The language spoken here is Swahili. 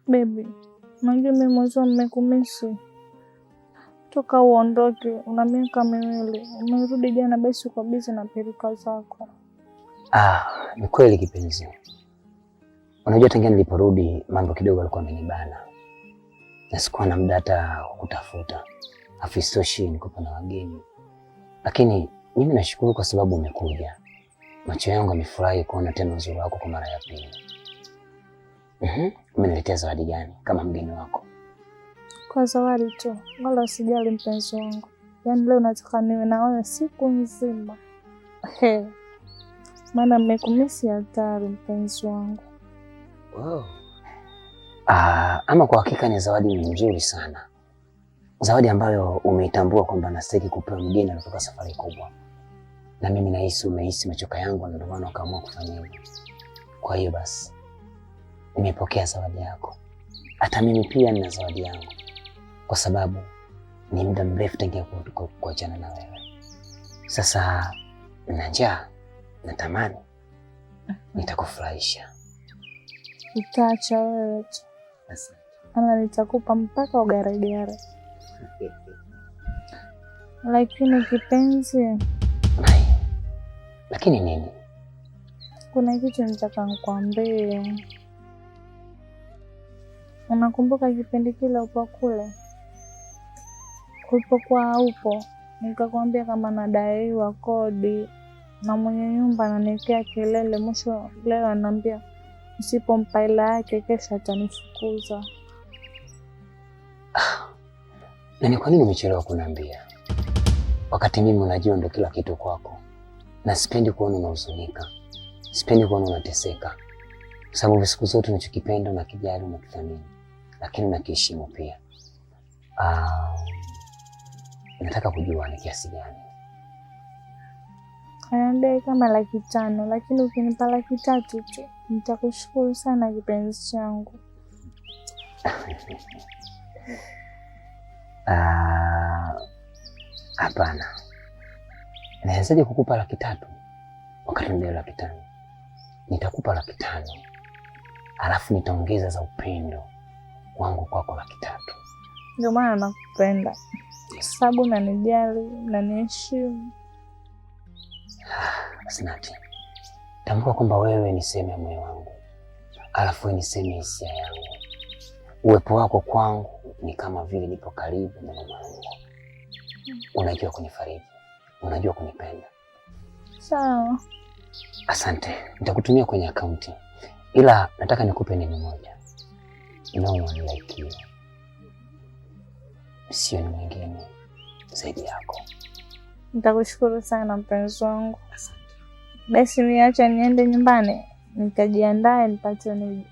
Baby, najua mimi mwanzo nimekumisi. Toka uondoke, una miaka miwili. Umerudi jana basi uko busy na pilika zako. Ni kweli kipenzi. Unajua tangia niliporudi mambo kidogo yalikuwa yamenibana. Na sikuwa na muda hata kutafuta. Afistoshi niko na wageni. Lakini mimi nashukuru kwa sababu umekuja. Macho yangu yamefurahi kuona tena uzuri wako kwa mara ya pili. Umeniletea zawadi gani kama mgeni wako? Kwa zawadi tu, wala usijali mpenzi wangu. Yaani leo nataka niwe na wewe siku nzima. Maana nimekumisi hatari mpenzi wangu. Wow. Ama kwa hakika ni zawadi nzuri sana. Zawadi ambayo umeitambua kwamba nastahili kupewa mgeni anatoka safari kubwa. Na mimi nahisi umehisi machoka yangu na ndio maana ukaamua kufanya hivyo. Kwa hiyo basi nimepokea zawadi yako. Hata mimi pia nina zawadi yangu. Kwa sababu ni muda mrefu tangia kuachana na wewe. Sasa na njaa, natamani nitakufurahisha. Utaacha wewe tu. Asante. Ana nitakupa mpaka ugaregare. Lakini kipenzi. Lakini nini? Kuna kitu nataka nikwambie. Unakumbuka kipindi kile upo kule? Ulipokuwa upo, nikakwambia kama nadaiwa kodi na mwenye nyumba ananiwekea kelele, mwisho leo ananiambia usipompa hela yake kesho atanifukuza. Na ni kwa nini umechelewa kuniambia? Wakati mimi unajua ndo kila kitu kwako. Na sipendi kuona unahuzunika. Sipendi kuona unateseka. Kwa sababu siku zote unachokipenda unakijali na kuthamini. Lakini unakiheshimu pia. Nataka kujua ni kiasi gani. Anadai kama 500,000, lakini ukinipa 300,000 tu nitakushukuru sana kipenzi changu. Hapana. Nawezaje kukupa 300,000 wakati ndio 500,000? Nitakupa 500,000. Alafu nitaongeza za upendo wangu kwako 300,000. Ndio maana nakupenda. Sababu unanijali, unaniheshimu. Asante. Tambua kwamba wewe ni sehemu ya moyo wangu. Alafu wewe ni sehemu ya hisia yangu. Uwepo wako kwangu ni kama vile nipo karibu na mama yangu. Unajua kunifariji. Unajua kunipenda. Sawa. Asante. Nitakutumia kwenye akaunti. Ila nataka nikupe neno moja. No one like you. Sio ni mwingine zaidi yako. Nitakushukuru sana mpenzi wangu. Asante. Basi niacha niende nyumbani, nikajiandae nipate nije.